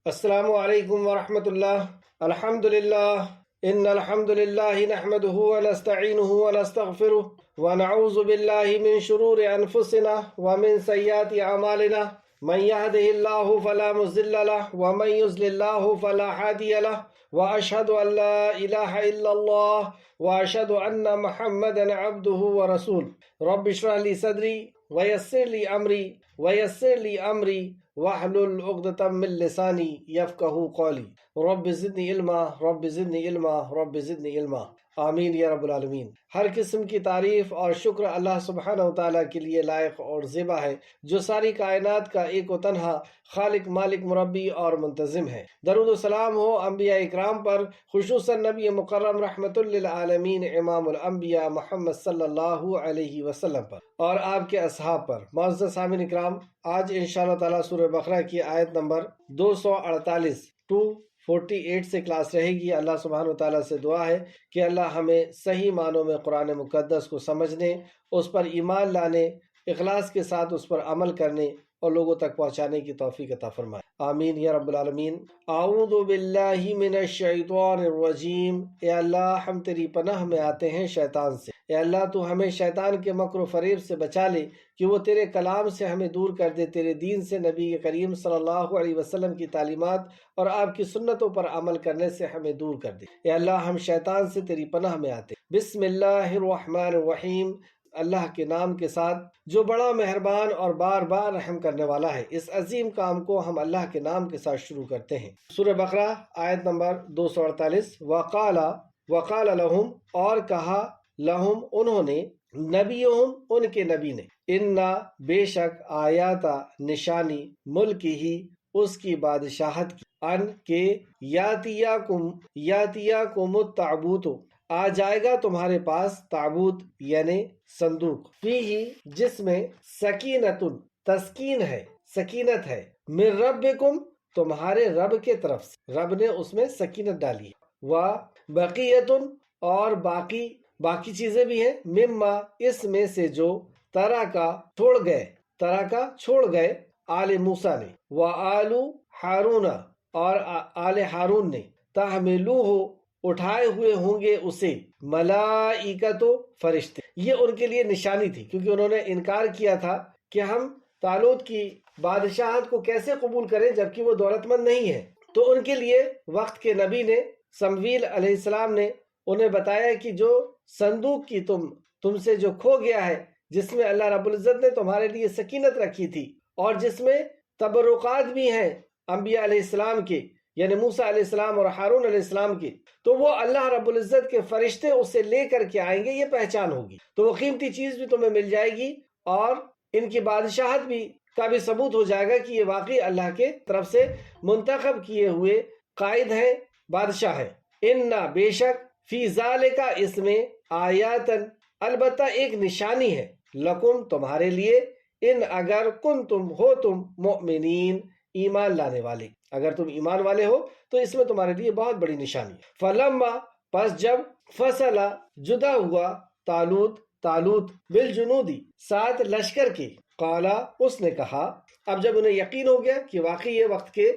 السلام علیکم ورحمۃ اللہ۔ الحمد للہ ان الحمد للہ نحمده ونستعینه ونستغفره ونعوذ باللہ من شرور انفسنا ومن سیئات اعمالنا من يهده الله فلا مضل له ومن يضلل الله فلا هادي له واشهد ان لا اله الا الله واشهد ان محمدا عبده ورسوله رب اشرح لي صدري ويسر لي امری واحلل عقدۃ من لسانی یفقہوا قولی رب زدنی علما رب زدنی علما رب زدنی علما آمین یا رب العالمین۔ ہر قسم کی تعریف اور شکر اللہ سبحانہ و تعالیٰ کے لیے لائق اور زیبا ہے، جو ساری کائنات کا ایک و تنہا خالق، مالک، مربی اور منتظم ہے۔ درود و سلام ہو انبیاء اکرام پر، خصوصاً نبی مکرم رحمت للعالمین امام الانبیاء محمد صلی اللہ علیہ وسلم پر اور آپ کے اصحاب پر۔ معزز سامعین اکرام، آج انشاءاللہ تعالیٰ سورہ بقرہ کی آیت نمبر 248 48 سے کلاس رہے گی۔ اللہ سبحانہ وتعالیٰ سے دعا ہے کہ اللہ ہمیں صحیح معنوں میں قرآن مقدس کو سمجھنے، اس پر ایمان لانے، اخلاص کے ساتھ اس پر عمل کرنے اور لوگوں تک پہنچانے کی توفیق عطا فرمائے، آمین یا رب العالمین۔ اعوذ باللہ من الشیطان الرجیم۔ اے اللہ، ہم تیری پناہ میں آتے ہیں شیطان سے۔ اے اللہ، تو ہمیں شیطان کے مکر و فریب سے بچا لے کہ وہ تیرے کلام سے ہمیں دور کر دے، تیرے دین سے، نبی کریم صلی اللہ علیہ وسلم کی تعلیمات اور آپ کی سنتوں پر عمل کرنے سے ہمیں دور کر دے۔ اے اللہ، ہم شیطان سے تیری پناہ میں آتے ہیں۔ بسم اللہ الرحمن الرحیم، اللہ کے نام کے ساتھ جو بڑا مہربان اور بار بار رحم کرنے والا ہے۔ اس عظیم کام کو ہم اللہ کے نام کے ساتھ شروع کرتے ہیں۔ سورہ بقرہ آیت نمبر 248۔ وقال لہم، اور کہا، لہم انہوں نے، نبیہم ان کے نبی نے، انا بے شک، آیاتا نشانی، ملک ہی اس کی بادشاہت کی، ان کے یاتیاکم التابوت، آ جائے گا تمہارے پاس تابوت یعنی صندوق، فیہ جس میں سکینتن تسکین ہے، سکینت ہے، من ربکم تمہارے رب کے طرف سے، رب نے اس میں سکینت ڈالی ہے، و بقیتن اور باقی چیزیں بھی ہیں، مما اس میں سے جو ترا کا چھوڑ گئے آل موسیٰ نے، و آل ہارون اور آل ہارون نے، تحملوہ اٹھائے ہوئے ہوں گے اسے، ملائکۃ فرشتے۔ یہ ان کے لیے نشانی تھی، کیونکہ انہوں نے انکار کیا تھا کہ ہم طالوت کی بادشاہت کو کیسے قبول کریں جبکہ وہ دولت مند نہیں ہے۔ تو ان کے لیے وقت کے نبی نے، سمویل علیہ السلام نے انہیں بتایا کہ جو صندوق کی تم سے جو کھو گیا ہے، جس میں اللہ رب العزت نے تمہارے لیے سکینت رکھی تھی اور جس میں تبرکات بھی ہیں انبیاء علیہ السلام کے، یعنی موسیٰ علیہ السلام اور ہارون علیہ السلام کی، تو وہ اللہ رب العزت کے فرشتے اسے لے کر کے آئیں گے، یہ پہچان ہوگی۔ تو وہ قیمتی چیز بھی تمہیں مل جائے گی اور ان کی بادشاہت بھی کا بھی ثبوت ہو جائے گا کہ یہ واقعی اللہ کے طرف سے منتخب کیے ہوئے قائد ہیں، بادشاہ ہیں۔ انا بے شک، فی ذالک اس میں، آیاتن البتہ ایک نشانی ہے، لکم تمہارے لیے، ان اگر کنتم ہو تم مؤمنین ایمان لانے والے، اگر تم ایمان والے ہو تو اس میں تمہارے لیے بہت بڑی نشانی ہے۔ فلما پس جب، فصل جدا ہوا، طالوت بالجنودی ساتھ لشکر کے، قالا اس نے کہا، اب جب انہیں یقین ہو گیا کہ واقعی یہ وقت کے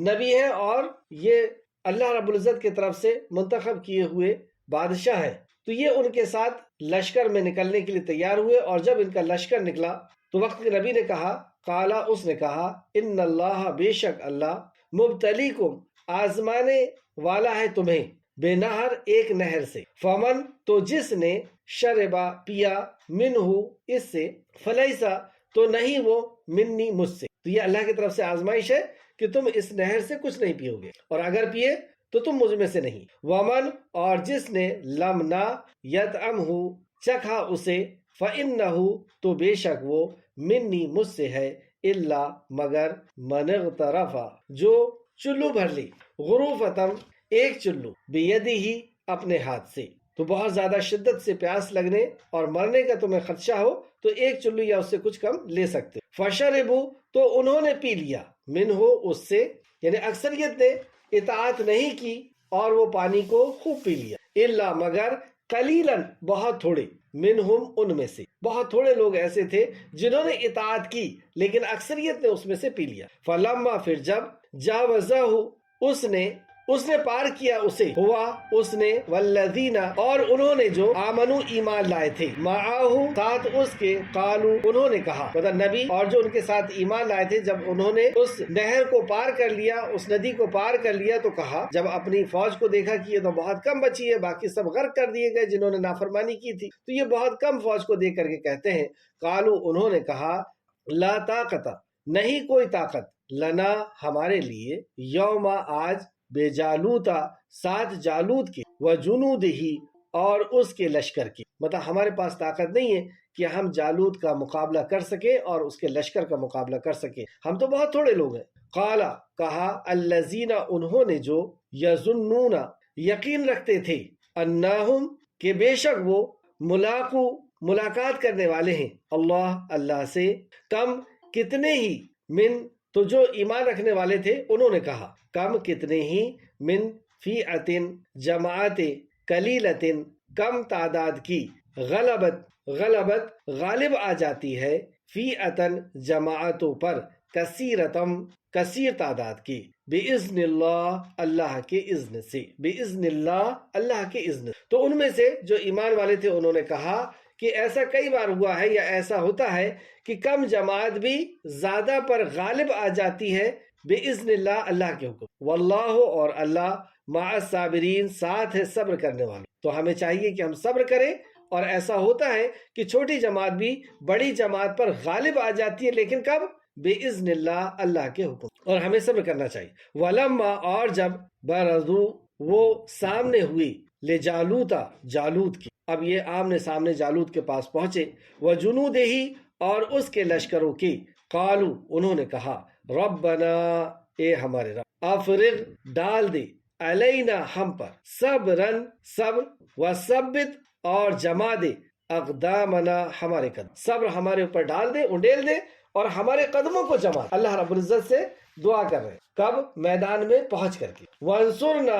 نبی ہیں اور یہ اللہ رب العزت کی طرف سے منتخب کیے ہوئے بادشاہ ہیں، تو یہ ان کے ساتھ لشکر میں نکلنے کے لیے تیار ہوئے۔ اور جب ان کا لشکر نکلا تو وقت کے نبی نے کہا، قالا اس نے کہا، ان اللہ بے شک اللہ، مبتلیکم آزمانے والا ہے تمہیں، بے نہر ایک نہر سے، فمن تو جس نے، شربا پیا، منہ اس سے، فلیسا تو نہیں وہ، منی مجھ سے۔ تو یہ اللہ کی طرف سے آزمائش ہے کہ تم اس نہر سے کچھ نہیں پیو گے، اور اگر پیے تو تم مجھ میں سے نہیں۔ ومن اور جس نے، لم نہ، یطعمہ چکھا اسے، فإنہ تو بے شک وہ، منی مجھ سے ہے، الا مگر، من اغترف جو چلو بھر لی، غروفتم ایک چلو، بیدی ہی اپنے ہاتھ سے۔ تو بہت زیادہ شدت سے پیاس لگنے اور مرنے کا تمہیں خدشہ ہو تو ایک چلو یا اس سے کچھ کم لے سکتے۔ فشربوا تو انہوں نے پی لیا، منہ اس سے، یعنی اکثریت نے اطاعت نہیں کی اور وہ پانی کو خوب پی لیا، الا مگر، قلیلاً بہت تھوڑے، منہم ان میں سے بہت تھوڑے لوگ ایسے تھے جنہوں نے اطاعت کی لیکن اکثریت نے اس میں سے پی لیا۔ فلما پھر جب، جاوزہ اس نے پار کیا اسے، ہوا اس نے، والذین اور انہوں نے جو آمنو ایمان لائے تھے، معاہو ساتھ اس کے، قالو انہوں نے کہا، مطلب نبی اور جو ان کے ساتھ ایمان لائے تھے، جب انہوں نے اس نہر کو پار کر لیا، اس ندی کو پار کر لیا تو کہا، جب اپنی فوج کو دیکھا کہ یہ تو بہت کم بچی ہے، باقی سب غرق کر دیے گئے جنہوں نے نافرمانی کی تھی، تو یہ بہت کم فوج کو دیکھ کر کے کہتے ہیں، قالو انہوں نے کہا، لا طاقت نہیں کوئی طاقت، لنا ہمارے لیے، یوم آج، بے جالوتا ساتھ جالوت کے، وجنودہی اور اس کے لشکر کی، مطلب ہمارے پاس طاقت نہیں ہے کہ ہم جالوت کا مقابلہ کر سکیں اور اس کے لشکر کا مقابلہ کر سکیں، ہم تو بہت تھوڑے لوگ ہیں۔ قال کہا، الذین انہوں نے جو، یظنون یقین رکھتے تھے، انہم کہ بے شک وہ، ملاقات کرنے والے ہیں، اللہ سے، کم کتنے ہی، من تو جو ایمان رکھنے والے تھے انہوں نے کہا، کم کتنے ہی، من فیعتن جماعت، قلیلتن کم تعداد کی، غلبت غالب آ جاتی ہے، فیعتن جماعتوں پر، کثیرتم کثیر تعداد کی، بِإِذْنِ اللہ اللہ کے اذن سے، بِإِذْنِ اللہ اللہ کے اذن۔ تو ان میں سے جو ایمان والے تھے انہوں نے کہا کہ ایسا کئی بار ہوا ہے یا ایسا ہوتا ہے کہ کم جماعت بھی زیادہ پر غالب آ جاتی ہے، بِإِذْنِ اللہ اللہ کے حکم، واللہ اور اللہ، مع الصابرین ساتھ ہے صبر کرنے والوں۔ تو ہمیں چاہیے کہ ہم صبر کریں، اور ایسا ہوتا ہے کہ چھوٹی جماعت بھی بڑی جماعت پر غالب آ جاتی ہے، لیکن کب؟ بِإِذْنِ اللہ اللہ کے حکم، اور ہمیں صبر کرنا چاہیے۔ وَلَمَّا اور جب، بَرَزُوا وہ سامنے ہوئی، لِجَالُوتَ جالوت کی، اب یہ آمنے سامنے جالوت کے پاس پہنچے، وَجُنُودِهِ اور اس کے لشکروں کی، قالو انہوں نے کہا، ربنا اے ہمارے رب، افرغ ڈال دے، علینا ہم پر، صبرن صبر، وثبت اور جما دے، اقدامنا ہمارے قدم، صبر ہمارے اوپر ڈال دے، انڈیل دے، اور ہمارے قدموں کو جما دے۔ اللہ رب العزت سے دعا کر رہے ہیں، کب؟ میدان میں پہنچ کر کے، وانصرنا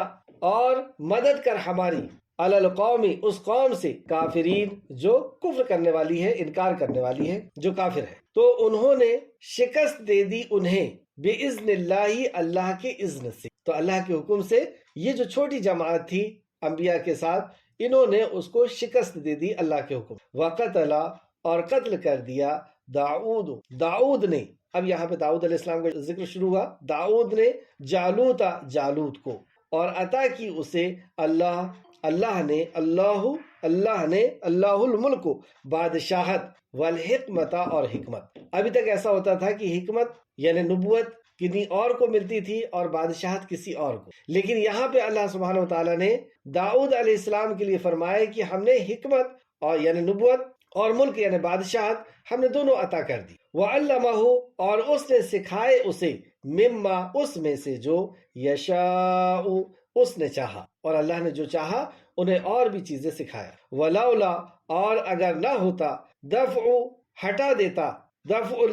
اور مدد کر ہماری، علی القوم اس قوم سے، کافرین جو کفر کرنے والی ہے، انکار کرنے والی ہے، جو کافر ہے۔ تو انہوں نے شکست دے دی انہیں، بِإِذْنِ اللہ اللہ کے اذن سے، تو اللہ کے حکم سے یہ جو چھوٹی جماعت تھی انبیاء کے ساتھ، انہوں نے اس کو شکست دے دی اللہ کے حکم۔ وقتل اور قتل کر دیا، داؤد نے، اب یہاں پہ داؤد علیہ السلام کا ذکر شروع ہوا، داؤد نے جالوت کو، اور عطا کی اسے اللہ نے اللہ الملک بادشاہت، والحکمت اور حکمت۔ ابھی تک ایسا ہوتا تھا کہ حکمت یعنی نبوت کسی اور کو ملتی تھی اور بادشاہت کسی اور کو، لیکن یہاں پہ اللہ سبحانہ وتعالیٰ نے داؤد علیہ السلام کے لیے فرمایا کہ ہم نے حکمت اور یعنی نبوت اور ملک یعنی بادشاہت ہم نے دونوں عطا کر دی۔ وَعَلَّمَهُ اور اس نے سکھائے اسے، مما اس میں سے جو، یشاء اس نے چاہا، اور اللہ نے جو چاہا انہیں اور بھی چیزیں سکھایا۔ وَلَوْلَا اور اگر نہ ہوتا، دفع ہٹا دیتا، دفع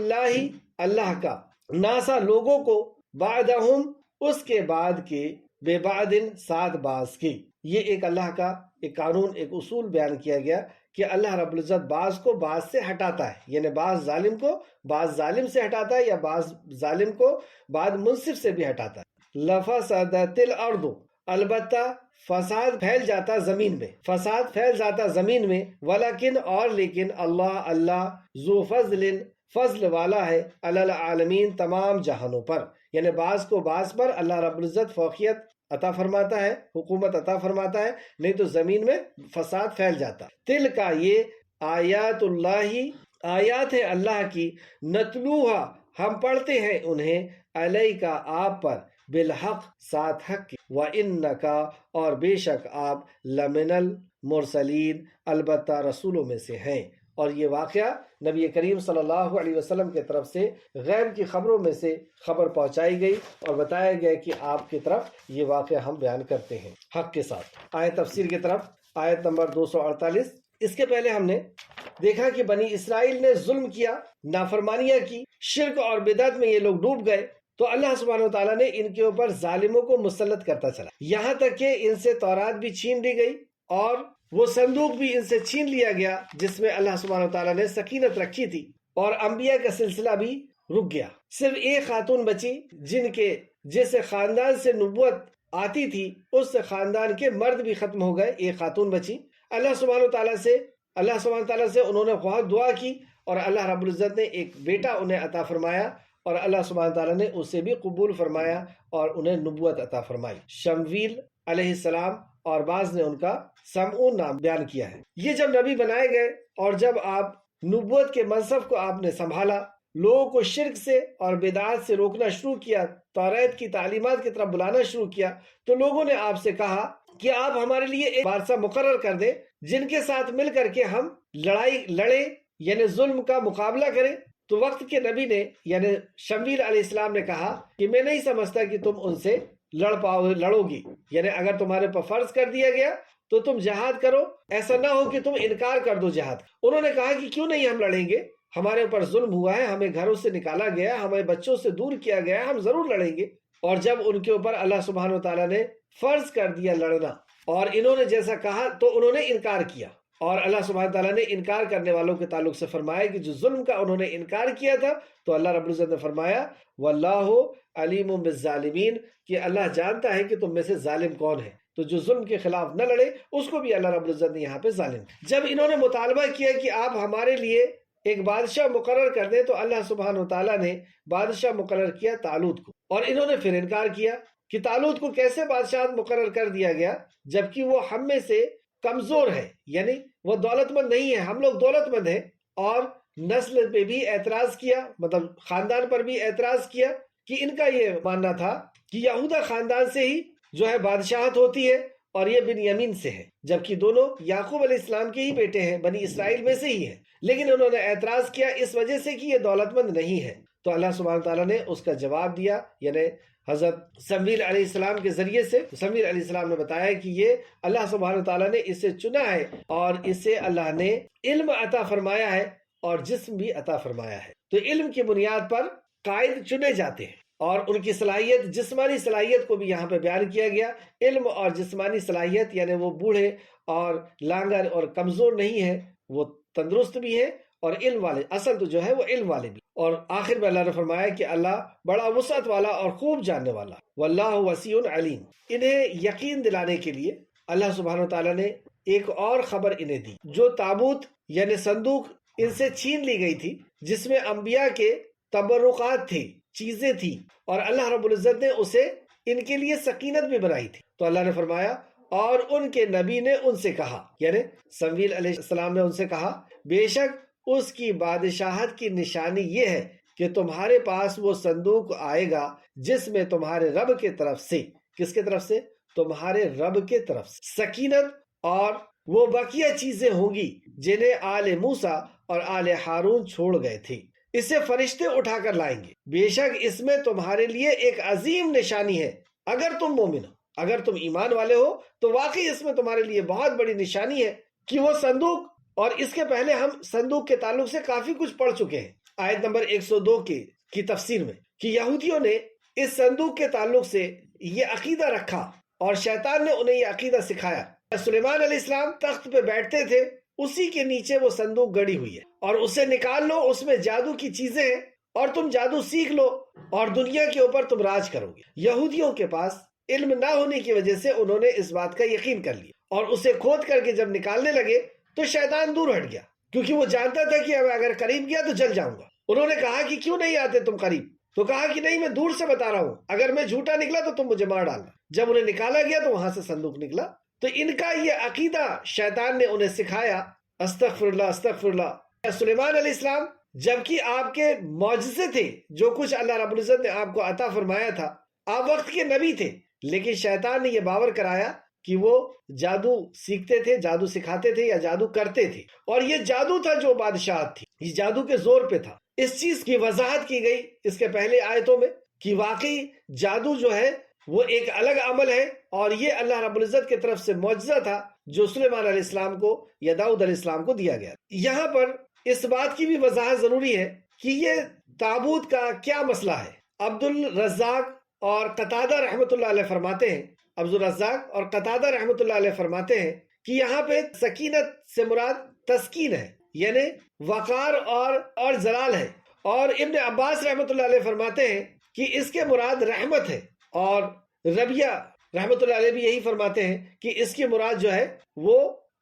اللہ کا، ناسا لوگوں کو، بعدہم اس کے بعد کے، بے بعدن ساتھ بعض کی، یہ ایک اللہ کا ایک قانون، ایک اصول بیان کیا گیا کہ اللہ رب العزت بعض کو بعض سے ہٹاتا ہے، یعنی بعض ظالم کو بعض ظالم سے ہٹاتا ہے، یا بعض ظالم کو بعض منصف سے بھی ہٹاتا ہے۔ لفسدت الارض البتہ فساد پھیل جاتا زمین میں، ولیکن اور لیکن اللہ ذو فضل والا ہے، علی العالمین تمام جہانوں پر، یعنی بعض کو بعض پر اللہ رب العزت فوقیت عطا فرماتا ہے، حکومت عطا فرماتا ہے، نہیں تو زمین میں فساد پھیل جاتا۔ تل کا یہ، آیات اللہ آیات ہے اللہ کی، نتلوہا ہم پڑھتے ہیں انہیں، علیکا آپ پر، بالحق ساتھ حق کی، وَإِنَّكَ اور بے شک آپ، لمن المرسلین البتہ رسولوں میں سے ہیں۔ اور یہ واقعہ نبی کریم صلی اللہ علیہ وسلم کی طرف سے غیب کی خبروں میں سے خبر پہنچائی گئی اور بتایا گیا کہ آپ کی طرف یہ واقعہ ہم بیان کرتے ہیں حق کے ساتھ۔ آیت تفسیر کی طرف، آیت نمبر 248۔ اس کے پہلے ہم نے دیکھا کہ بنی اسرائیل نے ظلم کیا، نافرمانیاں کی، شرک اور بدعت میں یہ لوگ ڈوب گئے، تو اللہ سبحانہ وتعالیٰ نے ان کے اوپر ظالموں کو مسلط کرتا چلا، یہاں تک کہ ان سے تورات بھی چھین لی گئی، اور وہ صندوق بھی ان سے چھین لیا گیا جس میں اللہ سبحانہ وتعالیٰ نے سکینت رکھی تھی، اور انبیاء کا سلسلہ بھی رک گیا۔ صرف ایک خاتون بچی جن کے جس خاندان سے نبوت آتی تھی اس خاندان کے مرد بھی ختم ہو گئے، ایک خاتون بچی۔ اللہ سبحانہ تعالیٰ سے انہوں نے بہت دعا کی اور اللہ رب العزت نے ایک بیٹا انہیں عطا فرمایا اور اللہ سبحانہ تعالیٰ نے اسے بھی قبول فرمایا اور انہیں نبوت عطا فرمائی، شمویل علیہ السلام، اور بعض نے ان کا سمعون نام بیان کیا ہے۔ یہ جب نبی بنائے گئے اور جب آپ نبوت کے منصب کو آپ نے سنبھالا، لوگوں کو شرک سے اور بدعات سے روکنا شروع کیا، توریت کی تعلیمات کی طرف بلانا شروع کیا، تو لوگوں نے آپ سے کہا کہ آپ ہمارے لیے ایک بادشاہ مقرر کر دیں جن کے ساتھ مل کر کے ہم لڑائی لڑیں، یعنی ظلم کا مقابلہ کریں۔ تو وقت کے نبی نے یعنی شمویل علیہ السلام نے کہا کہ میں نہیں سمجھتا کہ تم ان سے لڑو گی، یعنی اگر تمہارے پر فرض کر دیا گیا تو تم جہاد کرو، ایسا نہ ہو کہ تم انکار کر دو جہاد۔ انہوں نے کہا کہ کیوں نہیں ہم لڑیں گے، ہمارے اوپر ظلم ہوا ہے، ہمیں گھروں سے نکالا گیا، ہمیں بچوں سے دور کیا گیا، ہم ضرور لڑیں گے۔ اور جب ان کے اوپر اللہ سبحانہ وتعالیٰ نے فرض کر دیا لڑنا اور انہوں نے جیسا کہا تو انہوں نے انکار کیا، اور اللہ سبحانہ تعالیٰ نے انکار کرنے والوں کے تعلق سے فرمایا کہ جو ظلم کا انہوں نے انکار کیا تھا تو اللہ رب العزت نے فرمایا واللہ علیم بالظالمین، کہ اللہ جانتا ہے کہ تم میں سے ظالم کون ہے۔ تو جو ظلم کے خلاف نہ لڑے اس کو بھی اللہ رب العزت نے یہاں پہ ظالم۔ جب انہوں نے مطالبہ کیا کہ آپ ہمارے لیے ایک بادشاہ مقرر کر دیں تو اللہ سبحانہ وتعالیٰ نے بادشاہ مقرر کیا طالوت کو، اور انہوں نے پھر انکار کیا کہ طالوت کو کیسے بادشاہت مقرر کر دیا گیا جبکہ وہ ہم میں سے کمزور ہے، یعنی وہ دولت مند نہیں ہے، ہم لوگ دولت مند ہیں۔ اور نسل پہ بھی اعتراض کیا، مطلب خاندان پر بھی اعتراض کیا کہ ان کا یہ ماننا تھا کہ یہودا خاندان سے ہی جو ہے بادشاہت ہوتی ہے اور یہ بن یمین سے ہے، جبکہ دونوں یعقوب علیہ السلام کے ہی بیٹے ہیں، بنی اسرائیل میں سے ہی ہیں، لیکن انہوں نے اعتراض کیا اس وجہ سے کہ یہ دولت مند نہیں ہے۔ تو اللہ سبحانہ تعالیٰ نے اس کا جواب دیا، یعنی حضرت سمویل علیہ السلام کے ذریعے سے۔ سمویل علیہ السلام نے بتایا کہ یہ اللہ سبحانہ تعالیٰ نے اسے چنا ہے اور اسے اللہ نے علم عطا فرمایا ہے اور جسم بھی عطا فرمایا ہے۔ تو علم کی بنیاد پر قائد چنے جاتے ہیں اور ان کی صلاحیت، جسمانی صلاحیت کو بھی یہاں پہ بیان کیا گیا۔ علم اور جسمانی صلاحیت یعنی وہ بوڑھے اور لانگر اور کمزور نہیں ہے، وہ تندرست بھی ہے اور علم والے، اصل تو جو ہے وہ علم والے بھی۔ اور آخر میں اللہ نے فرمایا کہ اللہ بڑا وسعت والا اور خوب جاننے والا، واللہ وسیع علیم۔ انہیں یقین دلانے کے لیے اللہ سبحانہ تعالیٰ نے ایک اور خبر انہیں دی۔ جو تابوت یعنی صندوق ان سے چھین لی گئی تھی، جس میں انبیاء کے تبرکات تھے، چیزیں تھی، اور اللہ رب العزت نے اسے ان کے لیے سکینت بھی بنائی تھی، تو اللہ نے فرمایا اور ان کے نبی نے ان سے کہا، یعنی سمویل علیہ السلام نے ان سے کہا، بے شک اس کی بادشاہت کی نشانی یہ ہے کہ تمہارے پاس وہ صندوق آئے گا جس میں تمہارے رب کے طرف سے، کس کے طرف سے؟ تمہارے رب کے طرف سے سکینت اور وہ بقیہ چیزیں ہوں گی جنہیں آل موسیٰ اور آل ہارون چھوڑ گئے تھے، اسے فرشتے اٹھا کر لائیں گے۔ بے شک اس میں تمہارے لیے ایک عظیم نشانی ہے اگر تم مومن ہو، اگر تم ایمان والے ہو تو واقعی اس میں تمہارے لیے بہت بڑی نشانی ہے کہ وہ صندوق، اور اس کے پہلے ہم صندوق کے تعلق سے کافی کچھ پڑھ چکے ہیں آیت نمبر 102 کی تفسیر میں، کہ یہودیوں نے اس صندوق کے تعلق سے یہ عقیدہ رکھا اور شیطان نے انہیں یہ عقیدہ سکھایا۔ سلیمان علیہ السلام تخت پہ بیٹھتے تھے، اسی کے نیچے وہ صندوق گڑی ہوئی ہے اور اسے نکال لو، اس میں جادو کی چیزیں ہیں اور تم جادو سیکھ لو اور دنیا کے اوپر تم راج کرو گے۔ یہودیوں کے پاس علم نہ ہونے کی وجہ سے انہوں نے اس بات کا یقین کر لیا اور اسے کھود کر کے جب نکالنے لگے تو شیطان دور ہٹ گیا، کیونکہ وہ جانتا تھا کہ اگر قریب گیا تو جل جاؤں گا۔ انہوں نے کہا کہ کیوں نہیں آتے تم قریب؟ تو کہا کہ نہیں، میں دور سے بتا رہا ہوں، اگر میں جھوٹا نکلا تو تم مجھے مار ڈالنا۔ جب انہیں نکالا گیا تو وہاں سے صندوق نکلا۔ تو ان کا یہ عقیدہ شیطان نے انہیں سکھایا، استغفر اللہ استغفر اللہ۔ سلیمان علیہ السلام جبکہ آپ کے معجزے تھے، جو کچھ اللہ رب العزت نے آپ کو عطا فرمایا تھا، آپ وقت کے نبی تھے، لیکن شیطان نے یہ باور کرایا کہ وہ جادو سیکھتے تھے، جادو سکھاتے تھے یا جادو کرتے تھے، اور یہ جادو تھا جو بادشاہت تھی، یہ جادو کے زور پہ تھا۔ اس چیز کی وضاحت کی گئی اس کے پہلے آیتوں میں کہ واقعی جادو جو ہے وہ ایک الگ عمل ہے اور یہ اللہ رب العزت کی طرف سے معجزہ تھا جو سلیمان علیہ السلام کو یا داؤد علیہ السلام کو دیا گیا۔ یہاں پر اس بات کی بھی وضاحت ضروری ہے کہ یہ تابوت کا کیا مسئلہ ہے۔ عبد الرزاق اور قتادہ رحمۃ اللہ علیہ فرماتے ہیں، عبد الرزاق اور قتادہ رحمۃ اللہ علیہ فرماتے ہیں کہ یہاں پہ سکینت سے مراد تسکین ہے، یعنی وقار اور زلال ہے، اور ابن عباس رحمۃ اللہ علیہ فرماتے ہیں کہ اس کے مراد رحمت ہے، اور ربیہ رحمت اللہ علیہ بھی یہی فرماتے ہیں کہ اس کی مراد جو ہے وہ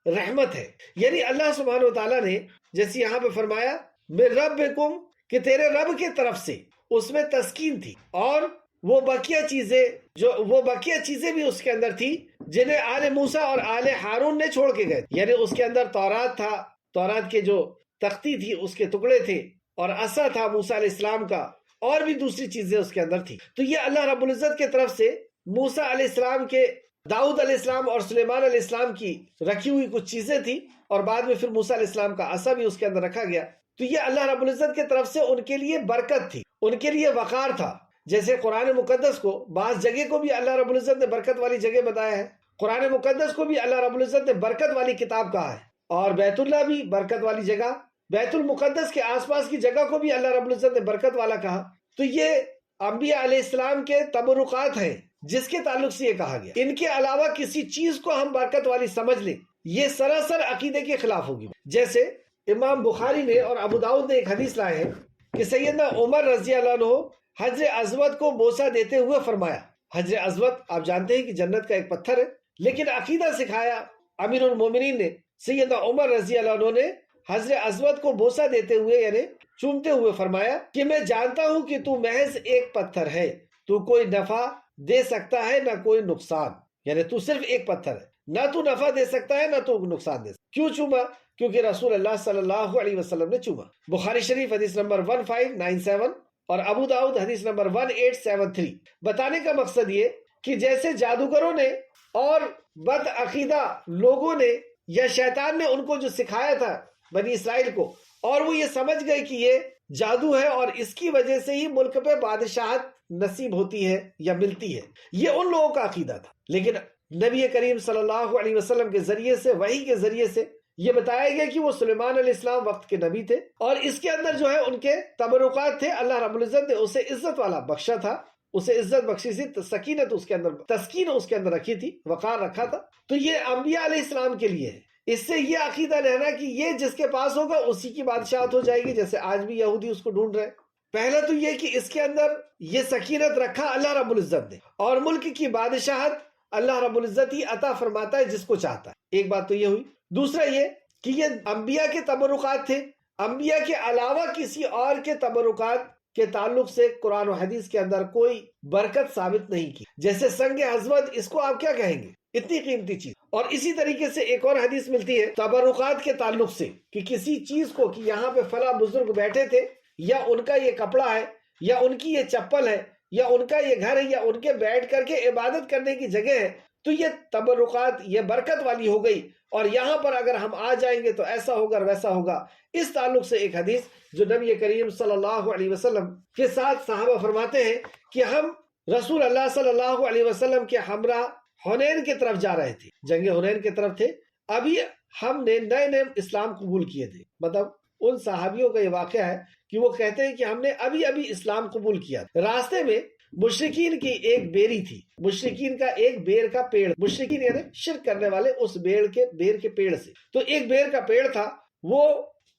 رحمت ہے. یعنی اللہ سبحانہ وتعالیٰ نے جیسے یہاں پہ فرمایا من ربکم کہ تیرے رب کی طرف سے، اس میں تسکین تھی، اور وہ بقیہ چیزیں بھی اس کے اندر تھی جنہیں آل موسیٰ اور آل ہارون نے چھوڑ کے گئے. یعنی اس کے اندر تورات تھا، تورات کے جو تختی تھی اس کے ٹکڑے تھے، اور عصا تھا موسیٰ علیہ السلام کا، اور بھی دوسری چیزیں اس کے اندر تھی. تو یہ اللہ رب العزت کی طرف سے موسیٰ علیہ السلام کے، داؤد علیہ السلام اور سلیمان علیہ السلام کی رکھی ہوئی کچھ چیزیں تھی، اور بعد میں پھر موسیٰ علیہ السلام کا عصا بھی اس کے اندر رکھا گیا. تو یہ اللہ رب العزت کی طرف سے ان کے لیے برکت تھی، ان کے لیے وقار تھا. جیسے قرآن مقدس کو بعض جگہ کو بھی اللہ رب العزت نے برکت والی جگہ بتایا ہے، قرآن مقدس کو بھی اللہ رب العزت نے برکت والی کتاب کہا ہے، اور بیت اللہ بھی برکت والی جگہ، بیت المقدس کے آس پاس کی جگہ کو بھی اللہ رب العزت نے برکت والا کہا. تو یہ انبیاء علیہ السلام کے تبرکات ہیں جس کے تعلق سے یہ کہا گیا. ان کے علاوہ کسی چیز کو ہم برکت والی سمجھ لیں، یہ سراسر عقیدے کے خلاف ہوگی. جیسے امام بخاری نے اور ابو داؤد نے ایک حدیث لائے ہیں کہ سیدنا عمر رضی اللہ عنہ حجر اسود کو بوسہ دیتے ہوئے فرمایا. حجر اسود آپ جانتے ہیں کہ جنت کا ایک پتھر ہے، لیکن عقیدہ سکھایا امیر المومنین نے سیدنا عمر رضی اللہ عنہ نے حجر اسود کو بوسہ دیتے ہوئے یعنی چومتے ہوئے فرمایا کہ میں جانتا ہوں کہ تو محض ایک پتھر ہے، تو کوئی نفع دے سکتا ہے نہ کوئی نقصان. یعنی تو صرف ایک پتھر ہے، نہ تو نفع دے سکتا ہے نہ تو نقصان دے سکتا. کیوں چوما؟ کیونکہ رسول اللہ صلی اللہ علیہ وسلم نے چوما. بخاری شریف حدیث نمبر 1597 اور ابو داؤد حدیث نمبر 1873. بتانے کا مقصد یہ کہ جیسے جادوگروں نے اور بد عقیدہ لوگوں نے یا شیطان نے ان کو جو سکھایا تھا بنی اسرائیل کو، اور وہ یہ سمجھ گئے کہ یہ جادو ہے اور اس کی وجہ سے ہی ملک پہ بادشاہت نصیب ہوتی ہے یا ملتی ہے، یہ ان لوگوں کا عقیدہ تھا. لیکن نبی کریم صلی اللہ علیہ وسلم کے ذریعے سے، وحی کے ذریعے سے یہ بتایا گیا کہ وہ سلیمان علیہ السلام وقت کے نبی تھے، اور اس کے اندر جو ہے ان کے تبرکات تھے. اللہ رب العزت نے اسے عزت والا بخشا تھا، اسے عزت بخشی تھی، سکینت اس کے اندر، تسکین اس کے اندر رکھی تھی، وقار رکھا تھا. تو یہ انبیاء علیہ السلام کے لیے ہے. اس سے یہ عقیدہ رہنا کہ یہ جس کے پاس ہوگا اسی کی بادشاہت ہو جائے گی، جیسے آج بھی یہودی اس کو ڈھونڈ رہے. پہلا تو یہ کہ اس کے اندر یہ سکینت رکھا اللہ رب العزت نے، اور ملک کی بادشاہت اللہ رب العزت ہی عطا فرماتا ہے جس کو چاہتا ہے. ایک بات تو یہ ہوئی. دوسرا یہ کہ یہ انبیاء کے تبرکات تھے، انبیاء کے علاوہ کسی اور کے تبرکات کے تعلق سے قرآن و حدیث کے اندر کوئی برکت ثابت نہیں کی. جیسے سنگ حضرت، اس کو آپ کیا کہیں گے؟ اتنی قیمتی چیز. اور اسی طریقے سے ایک اور حدیث ملتی ہے تبرکات کے تعلق سے کہ کسی چیز کو کہ یہاں پہ فلاں بزرگ بیٹھے تھے، یا ان کا یہ کپڑا ہے، یا ان کی یہ چپل ہے، یا ان کا یہ گھر ہے، یا ان کے بیٹھ کر کے عبادت کرنے کی جگہ ہے، تو یہ تبرکات، یہ برکت والی ہو گئی، اور یہاں پر اگر ہم آ جائیں گے تو ایسا ہوگا اور ویسا ہوگا. اس تعلق سے ایک حدیث جو نبی کریم صلی اللہ علیہ وسلم کے ساتھ صحابہ فرماتے ہیں کہ ہم رسول اللہ صلی اللہ علیہ وسلم کے ہمراہ حنین کی طرف جا رہے تھے، جنگ حنین کی طرف تھے. ابھی ہم نے نئے نئے اسلام قبول کیے تھے. مطلب ان صحابیوں کا یہ واقعہ ہے کہ وہ کہتے ہیں کہ ہم نے ابھی اسلام قبول کیا. راستے میں مشرکین کی ایک بیری تھی، مشرکین کا ایک بیر کا پیڑ، مشرکین یعنی شرک کرنے والے، اس بیر کے پیڑ سے، تو ایک بیر کا پیڑ تھا، وہ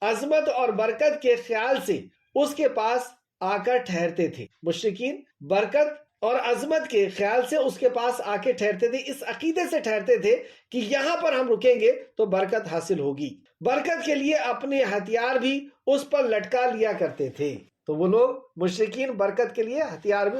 عظمت اور برکت کے خیال سے اس کے پاس آ کر ٹھہرتے تھے. مشرکین برکت اور عظمت کے خیال سے اس کے پاس آ کے ٹھہرتے تھے، اس عقیدے سے ٹھہرتے تھے کہ یہاں پر ہم رکیں گے تو برکت حاصل ہوگی. برکت کے لیے اپنے ہتھیار بھی اس پر لٹکا لیا کرتے تھے. تو وہ لوگ مشرکین برکت کے لیے ہتھیار بھی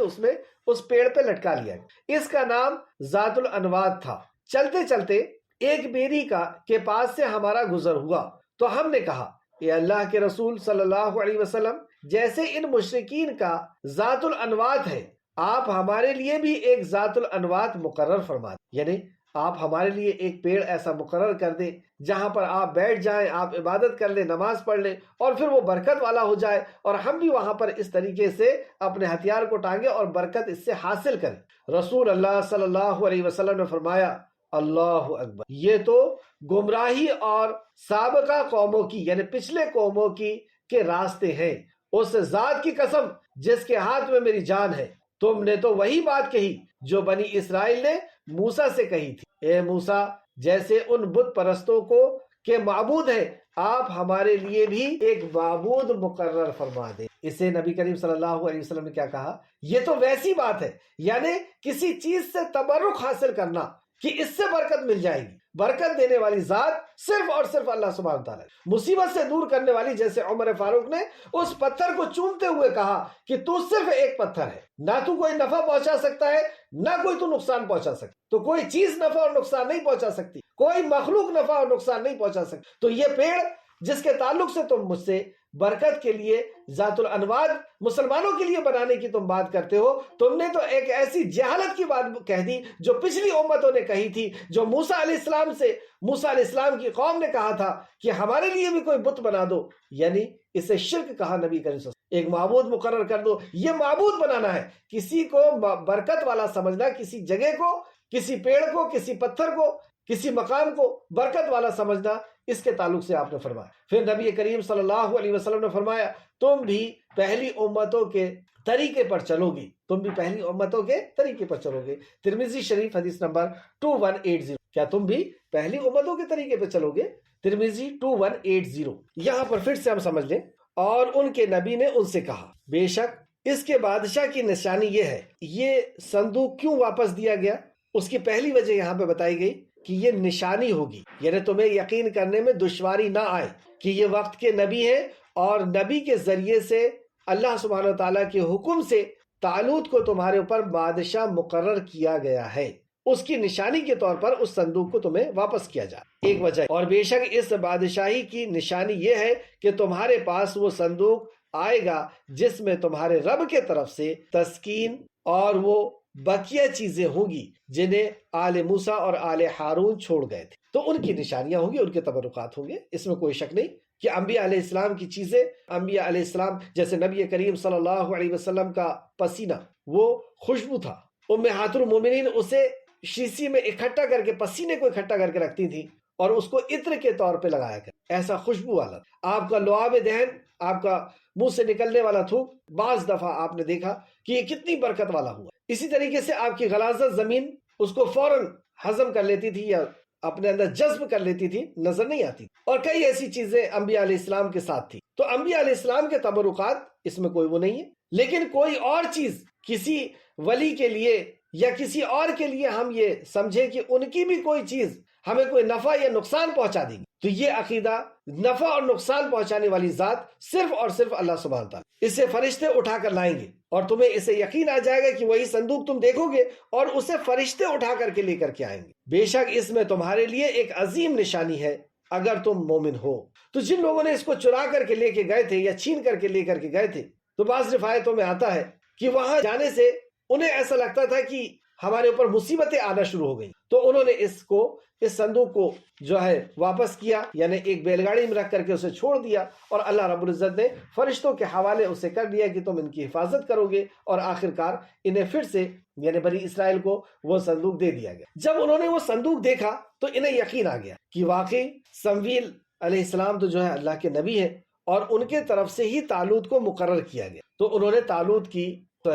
اس پیڑ پہ لٹکا لیا. اس کا نام ذات الانواد تھا. چلتے چلتے ایک بیری کے پاس سے ہمارا گزر ہوا تو ہم نے کہا، اے اللہ کے رسول صلی اللہ علیہ وسلم، جیسے ان مشرکین کا ذات الانواد ہے، آپ ہمارے لیے بھی ایک ذات الانواد مقرر فرما دیں. یعنی آپ ہمارے لیے ایک پیڑ ایسا مقرر کر دیں جہاں پر آپ بیٹھ جائیں، آپ عبادت کر لیں، نماز پڑھ لیں، اور پھر وہ برکت والا ہو جائے، اور ہم بھی وہاں پر اس طریقے سے اپنے ہتھیار کو ٹانگیں اور برکت اس سے حاصل کریں. رسول اللہ صلی اللہ علیہ وسلم نے فرمایا، اللہ اکبر، یہ تو گمراہی اور سابقہ قوموں کی یعنی پچھلے قوموں کے راستے ہیں. اس ذات کی قسم جس کے ہاتھ میں میری جان ہے، تم نے تو وہی بات کہی جو بنی اسرائیل نے موسیٰ سے کہی تھی. اے موسیٰ، جیسے ان بت پرستوں کو کہ معبود ہے، آپ ہمارے لیے بھی ایک معبود مقرر فرما دیں۔ اسے نبی کریم صلی اللہ علیہ وسلم نے کیا کہا؟ یہ تو ویسی بات ہے، یعنی کسی چیز سے تبرک حاصل کرنا کہ اس سے برکت مل جائے گی۔ برکت دینے والی ذات صرف اور صرف اللہ سبحانہ تعالیٰ ہے۔ مصیبت سے دور کرنے والی، جیسے عمر فاروق نے اس پتھر کو چومتے ہوئے کہا کہ تو صرف ایک پتھر ہے، نہ تو کوئی نفع پہنچا سکتا ہے نہ کوئی تو نقصان پہنچا سکتا، تو کوئی چیز نفع اور نقصان نہیں پہنچا سکتی، کوئی مخلوق نفع اور نقصان نہیں پہنچا سکتی، تو یہ پیڑ جس کے تعلق سے تم مجھ سے برکت کے لیے ذات الانواد مسلمانوں کے لیے بنانے کی تم بات کرتے ہو، تم نے تو ایک ایسی جہالت کی بات کہہ دی جو پچھلی امتوں نے کہی تھی، جو موسیٰ علیہ السلام کی قوم نے کہا تھا کہ ہمارے لیے بھی کوئی بت بنا دو، یعنی اسے شرک کہا نبی کریم صلی اللہ علیہ وسلم۔ ایک معبود مقرر کر دو، یہ معبود بنانا ہے، کسی کو برکت والا سمجھنا، کسی جگہ کو، کسی پیڑ کو، کسی پتھر کو، کسی مقام کو برکت والا سمجھنا، اس کے تعلق سے آپ نے فرمایا۔ پھر نبی کریم صلی اللہ علیہ وسلم نے فرمایا تم بھی پہلی امتوں کے طریقے پر چلو گی، تم بھی پہلی امتوں کے طریقے پر چلو گے۔ ترمذی شریف حدیث نمبر 2180۔ کیا تم بھی پہلی امتوں کے طریقے پہ چلو گے؟ ترمذی 2180۔ یہاں پر پھر سے ہم سمجھ لیں، اور ان کے نبی نے ان سے کہا بے شک اس کے بادشاہ کی نشانی یہ ہے۔ یہ صندوق کیوں واپس دیا گیا؟ اس کی پہلی وجہ یہاں پہ بتائی گئی کہ یہ نشانی ہوگی، یعنی تمہیں یقین کرنے میں دشواری نہ آئے کہ یہ وقت کے نبی ہیں، اور نبی کے ذریعے سے اللہ سبحانہ وتعالیٰ کے حکم سے طالوت کو تمہارے اوپر بادشاہ مقرر کیا گیا ہے، اس کی نشانی کے طور پر اس صندوق کو تمہیں واپس کیا جائے، ایک وجہ۔ اور بے شک اس بادشاہی کی نشانی یہ ہے کہ تمہارے پاس وہ صندوق آئے گا جس میں تمہارے رب کے طرف سے تسکین اور وہ بقیہ چیزیں ہوں گی جنہیں آل موسیٰ اور آل ہارون چھوڑ گئے تھے، تو ان کی نشانیاں ہوں گی، ان کے تبرکات ہوں گے، اس میں کوئی شک نہیں کہ انبیاء علیہ السلام کی چیزیں، انبیاء علیہ السلام جیسے نبی کریم صلی اللہ علیہ وسلم کا پسینہ وہ خوشبو تھا، امہات المومنین اسے شیشی میں اکٹھا کر کے، پسینے کو اکٹھا کر کے رکھتی تھی اور اس کو عطر کے طور پہ لگایا کر، ایسا خوشبو والا۔ آپ کا لعاب دہن، آپ کا منہ سے نکلنے والا تھوک، بعض دفعہ آپ نے دیکھا کہ یہ کتنی برکت والا ہوا۔ اسی طریقے سے آپ کی غلاظت زمین اس کو فوراً ہضم کر لیتی تھی یا اپنے اندر جذب کر لیتی تھی، نظر نہیں آتی، اور کئی ایسی چیزیں انبیاء علیہ السلام کے ساتھ تھی۔ تو انبیاء علیہ السلام کے تبرکات اس میں کوئی وہ نہیں ہے، لیکن کوئی اور چیز کسی ولی کے لیے یا کسی اور کے لیے ہم یہ سمجھیں کہ ان کی بھی کوئی چیز ہمیں کوئی نفع یا نقصان پہنچا دے گی، تو یہ عقیدہ نفع اور نقصان پہنچانے والی ذات صرف اور صرف اللہ سبحانہ تعالیٰ، اسے فرشتے اٹھا کر لائیں گے، اور تمہیں اسے یقین آ جائے گا کہ وہی صندوق تم دیکھو گے اور اسے فرشتے اٹھا کر کے لے کر کے آئیں گے۔ بے شک اس میں تمہارے لیے ایک عظیم نشانی ہے اگر تم مومن ہو۔ تو جن لوگوں نے اس کو چرا کر کے لے کے گئے تھے یا چھین کر کے لے کر کے گئے تھے، تو بعض روایتوں میں آتا ہے کہ وہاں جانے سے انہیں ایسا لگتا تھا کہ ہمارے اوپر مصیبتیں آنا شروع ہو گئی، تو انہوں نے اس صندوق کو جو ہے واپس کیا، یعنی ایک بیل گاڑی میں رکھ کر کے اسے چھوڑ دیا، اور اللہ رب العزت نے فرشتوں کے حوالے اسے کر دیا کہ تم ان کی حفاظت کرو گے، اور آخرکار انہیں پھر سے یعنی بنی اسرائیل کو وہ صندوق دے دیا گیا۔ جب انہوں نے وہ صندوق دیکھا تو انہیں یقین آ گیا کہ واقعی سمویل علیہ السلام تو جو ہے اللہ کے نبی ہیں، اور ان کے طرف سے ہی طالوت کو مقرر کیا گیا، تو انہوں نے طالوت کی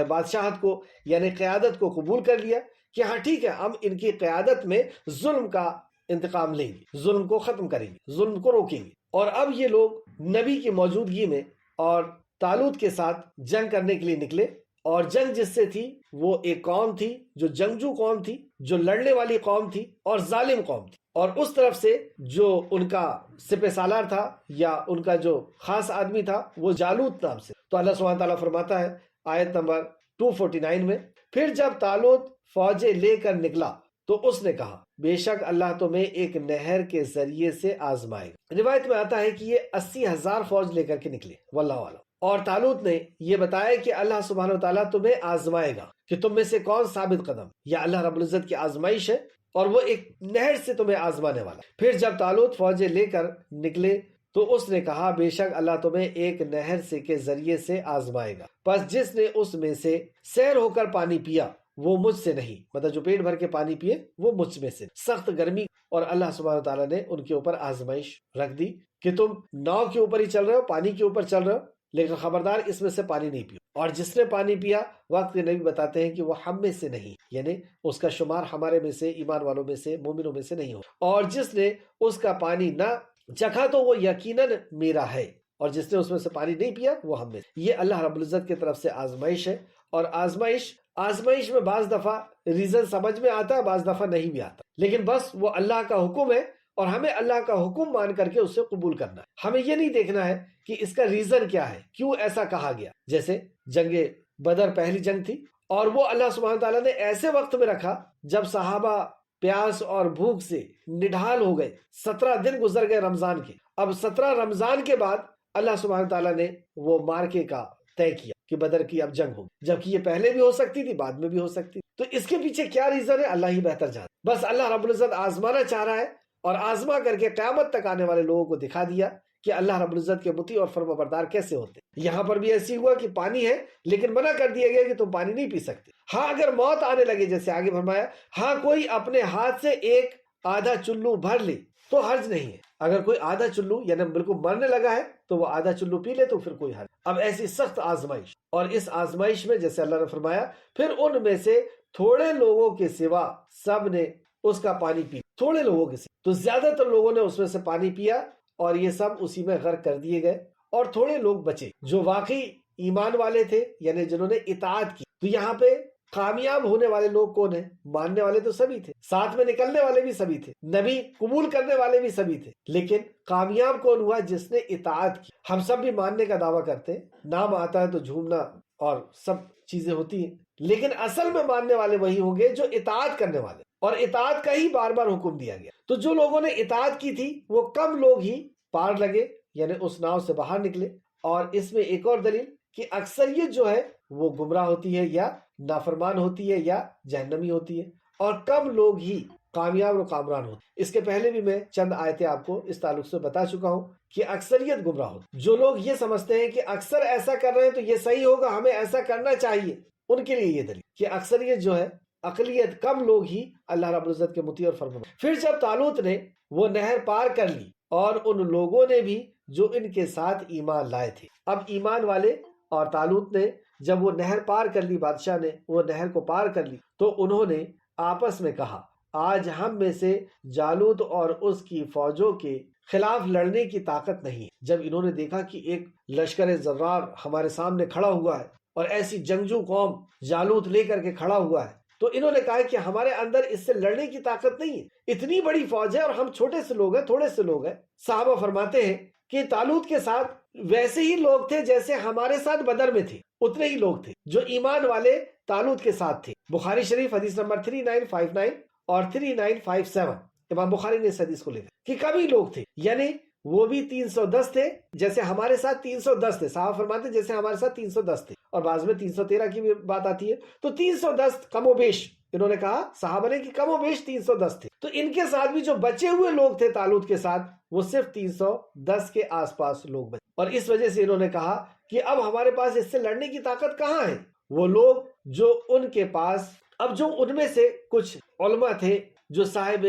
بادشاہت کو یعنی قیادت کو قبول کر لیا کہ ہاں ٹھیک ہے، ہم ان کی قیادت میں ظلم کا انتقام لیں گے، ظلم کو ختم کریں گے، ظلم کو روکیں گے۔ اور اب یہ لوگ نبی کی موجودگی میں اور طالوت کے ساتھ جنگ کرنے کے لیے نکلے، اور جنگ جس سے تھی وہ ایک قوم تھی جو جنگجو قوم تھی، جو لڑنے والی قوم تھی اور ظالم قوم تھی، اور اس طرف سے جو ان کا سپہ سالار تھا یا ان کا جو خاص آدمی تھا وہ جالوت نام سے۔ تو اللہ سبحانہ تعالیٰ فرماتا ہے آیت نمبر 249 میں، پھر جب طالوت فوجیں لے کر نکلا تو اس نے کہا بے شک اللہ تمہیں ایک نہر کے ذریعے سے آزمائے گا۔ روایت میں آتا ہے کہ یہ 80,000 فوج لے کر کے نکلے، واللہ اعلم، اور طالوت نے یہ بتایا کہ اللہ سبحانہ وتعالیٰ تمہیں آزمائے گا کہ تم میں سے کون ثابت قدم، یا اللہ رب العزت کی آزمائش ہے، اور وہ ایک نہر سے تمہیں آزمانے والا۔ پھر جب طالوت فوجیں لے کر نکلے تو اس نے کہا بے شک اللہ تمہیں ایک نہر سے کے ذریعے سے آزمائے گا، پس جس نے اس میں سے سیر ہو کر پانی پیا وہ مجھ سے نہیں، مطلب جو پیٹ بھر کے پانی پیے وہ مجھ میں سے۔ سخت گرمی، اور اللہ سبحانہ تعالیٰ نے ان کے اوپر آزمائش رکھ دی کہ تم ناؤ کے اوپر ہی چل رہے ہو، پانی کے اوپر چل رہے ہو، لیکن خبردار اس میں سے پانی نہیں پیو، اور جس نے پانی پیا وقت کے نبی بتاتے ہیں کہ وہ ہم میں سے نہیں، یعنی اس کا شمار ہمارے میں سے، ایمان والوں میں سے، مومنوں میں سے نہیں ہو، اور جس نے اس کا پانی نہ چکھا تو وہ یقیناً میرا ہے، اور جس نے اس میں سے پانی نہیں پیا وہ ہم میں۔ یہ اللہ رب العزت کی طرف سے آزمائش ہے، اور آزمائش میں بعض دفعہ ریزن سمجھ میں آتا ہے، بعض دفعہ نہیں بھی آتا، لیکن بس وہ اللہ کا حکم ہے اور ہمیں اللہ کا حکم مان کر کے اسے قبول کرنا ہے۔ ہمیں یہ نہیں دیکھنا ہے کہ اس کا ریزن کیا ہے، کیوں ایسا کہا گیا۔ جیسے جنگ بدر پہلی جنگ تھی، اور وہ اللہ سبحانہ تعالیٰ نے ایسے وقت میں رکھا جب صحابہ پیاس اور بھوک سے نڈھال ہو گئے، 17 دن گزر گئے رمضان کے۔ اب 17 رمضان کے بعد اللہ سبحانہ تعالیٰ نے وہ مارکے کا طے کیا کہ بدر کی اب جنگ ہوگی، جبکہ یہ پہلے بھی ہو سکتی تھی، بعد میں بھی ہو سکتی تھی۔ تو اس کے پیچھے کیا ریزن ہے اللہ ہی بہتر جانتا۔ بس اللہ رب العزت آزمانا چاہ رہا ہے، اور آزما کر کے قیامت تک آنے والے لوگوں کو دکھا دیا کہ اللہ رب العزت کے مطیع اور فرما بردار کیسے ہوتے۔ یہاں پر بھی ایسی ہوا کہ پانی ہے لیکن منع کر دیا گیا کہ تم پانی نہیں پی سکتے۔ ہاں اگر موت آنے لگے، جیسے آگے فرمایا، ہاں کوئی اپنے ہاتھ سے ایک آدھا چلو بھر لے تو حرج نہیں ہے۔ اگر کوئی آدھا چلو یعنی بالکل مرنے لگا ہے تو وہ آدھا چلو پی لے تو پھر کوئی حرج۔ اب ایسی سخت آزمائش، اور اس آزمائش میں جیسے اللہ نے فرمایا پھر ان میں سے تھوڑے لوگوں کے سوا سب نے اس کا پانی پی، تھوڑے لوگوں کے سوا، تو زیادہ تر لوگوں نے اس میں سے پانی پیا اور یہ سب اسی میں غرق کر دیے گئے، اور تھوڑے لوگ بچے جو واقعی ایمان والے تھے، یعنی جنہوں نے اطاعت کی۔ تو یہاں پہ کامیاب ہونے والے لوگ کون ہیں؟ ماننے والے تو سبھی تھے، ساتھ میں نکلنے والے بھی سبھی تھے، نبی قبول کرنے والے بھی سبھی تھے، لیکن کامیاب کون ہوا؟ جس نے اطاعت کی۔ ہم سب بھی ماننے کا دعویٰ کرتے ہیں، نام آتا ہے تو جھومنا اور سب چیزیں ہوتی ہیں، لیکن اصل میں ماننے والے وہی ہوں گے جو اطاعت کرنے والے، اور اطاعت کا ہی بار بار حکم دیا گیا۔ تو جو لوگوں نے اطاعت کی تھی وہ کم لوگ ہی پار لگے، یعنی اس ناؤ سے باہر نکلے۔ اور اس میں ایک اور دلیل کہ اکثریت جو ہے وہ گمراہ ہوتی ہے یا نافرمان ہوتی ہے یا جہنمی ہوتی ہے، اور کم لوگ ہی کامیاب و کامران ہوتے۔ اس کے پہلے بھی میں چند آیتیں آپ کو اس تعلق سے بتا چکا ہوں کہ اکثریت گمراہ ہوتی۔ جو لوگ یہ سمجھتے ہیں کہ اکثر ایسا کر رہے ہیں تو یہ صحیح ہوگا، ہمیں ایسا کرنا چاہیے، ان کے لیے یہ دلیل کہ اکثریت جو ہے، اقلیت کم لوگ ہی اللہ رب العزت کے مطیع اور فرمانبردار۔ پھر جب طالوت نے وہ نہر پار کر لی، اور ان لوگوں نے بھی جو ان کے ساتھ ایمان لائے تھے۔ اب ایمان والے اور طالوت نے جب وہ نہر پار کر لی، بادشاہ نے وہ نہر کو پار کر لی، تو انہوں نے آپس میں کہا آج ہم میں سے جالوت اور اس کی فوجوں کے خلاف لڑنے کی طاقت نہیں ہے۔ جب انہوں نے دیکھا کہ ایک لشکر زرار ہمارے سامنے کھڑا ہوا ہے اور ایسی جنگجو قوم جالوت لے کر کے کھڑا ہوا ہے، تو انہوں نے کہا کہ ہمارے اندر اس سے لڑنے کی طاقت نہیں ہے، اتنی بڑی فوج ہے اور ہم چھوٹے سے لوگ ہیں، تھوڑے سے لوگ ہیں۔ صحابہ فرماتے ہیں کہ طالوت کے ساتھ ویسے ہی لوگ تھے جیسے ہمارے ساتھ بدر میں تھے، اتنے ہی لوگ تھے جو ایمان والے طالوت کے ساتھ تھے۔ بخاری شریف حدیث نمبر 3959 اور 3957، امام بخاری نے اس حدیث کو لکھا کہ کم ہی لوگ تھے، یعنی وہ بھی 310 تھے جیسے ہمارے ساتھ 310 تھے۔ صحابہ فرماتے ہیں جیسے ہمارے ساتھ 310 تھے، اور بعض میں 313 کی بھی بات آتی ہے، تو 310 کم و بیش، انہوں نے کہا صحابہ نے کہ کم و بیش 310 تھے۔ تو ان کے ساتھ بھی جو بچے ہوئے لوگ تھے طالوت کے ساتھ، وہ صرف 310 کے آس پاس لوگ بچے، اور اس وجہ سے انہوں نے کہا کہ اب ہمارے پاس اس سے لڑنے کی طاقت کہاں ہے۔ وہ لوگ جو ان کے پاس، اب جو ان میں سے کچھ علماء تھے جو صاحب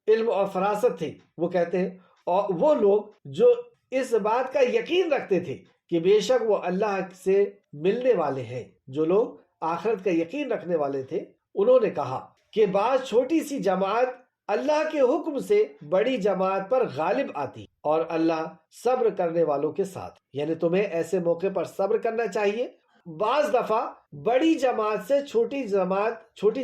علم اور فراست تھے، وہ کہتے ہیں، اور وہ لوگ جو اس بات کا یقین رکھتے تھے کہ بے شک وہ اللہ سے ملنے والے ہیں، جو لوگ آخرت کا یقین رکھنے والے تھے، انہوں نے کہا کہ بعض چھوٹی سی جماعت اللہ کے حکم سے بڑی جماعت پر غالب آتی، اور اللہ صبر کرنے والوں کے ساتھ، یعنی تمہیں ایسے موقع پر صبر کرنا چاہیے۔ بعض دفعہ بڑی جماعت سے چھوٹی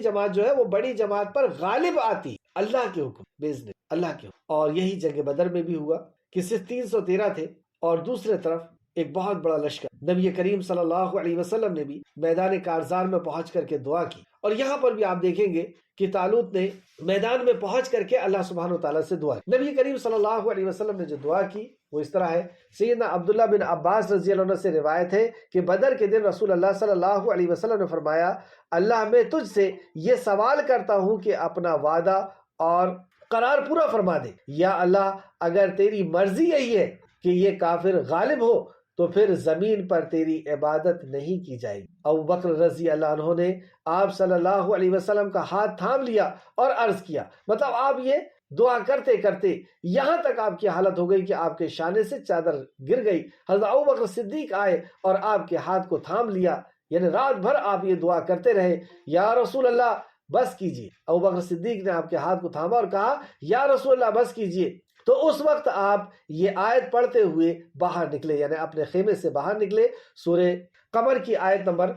جماعت جو ہے وہ بڑی جماعت پر غالب آتی اللہ کے حکم، باذن اللہ کے حکم۔ اور یہی جنگ بدر میں بھی ہوا کہ صرف 313 تھے، اور دوسرے طرف ایک بہت بڑا لشکر۔ نبی کریم صلی اللہ علیہ وسلم نے بھی میدان کارزار میں پہنچ کر کے دعا کی، اور یہاں پر بھی آپ دیکھیں گے کہ طالوت نے میدان میں پہنچ کر کے اللہ سبحانہ وتعالیٰ سے دعا کی۔ نبی کریم صلی اللہ علیہ وسلم نے جو دعا کی وہ اس طرح ہے۔ سیدنا عبداللہ بن عباس رضی اللہ عنہ سے روایت ہے کہ بدر کے دن رسول اللہ صلی اللہ علیہ وسلم نے فرمایا، اللہ میں تجھ سے یہ سوال کرتا ہوں کہ اپنا وعدہ اور قرار پورا فرما دے۔ یا اللہ، اگر تیری مرضی یہی ہے کہ یہ کافر غالب ہو تو پھر زمین پر تیری عبادت نہیں کی جائے گی۔ ابو بکر رضی اللہ عنہ نے آپ صلی اللہ علیہ وسلم کا ہاتھ تھام لیا اور عرض کیا، مطلب آپ یہ دعا کرتے کرتے یہاں تک آپ کی حالت ہو گئی کہ آپ کے شانے سے چادر گر گئی۔ حضرت ابو بکر صدیق آئے اور آپ کے ہاتھ کو تھام لیا، یعنی رات بھر آپ یہ دعا کرتے رہے، یا رسول اللہ بس کیجیے۔ ابو بکر صدیق نے آپ کے ہاتھ کو تھاما اور کہا، یا رسول اللہ بس کیجیے۔ تو اس وقت آپ یہ آیت پڑھتے ہوئے باہر نکلے، یعنی اپنے خیمے سے باہر نکلے۔ سورہ قمر کی آیت نمبر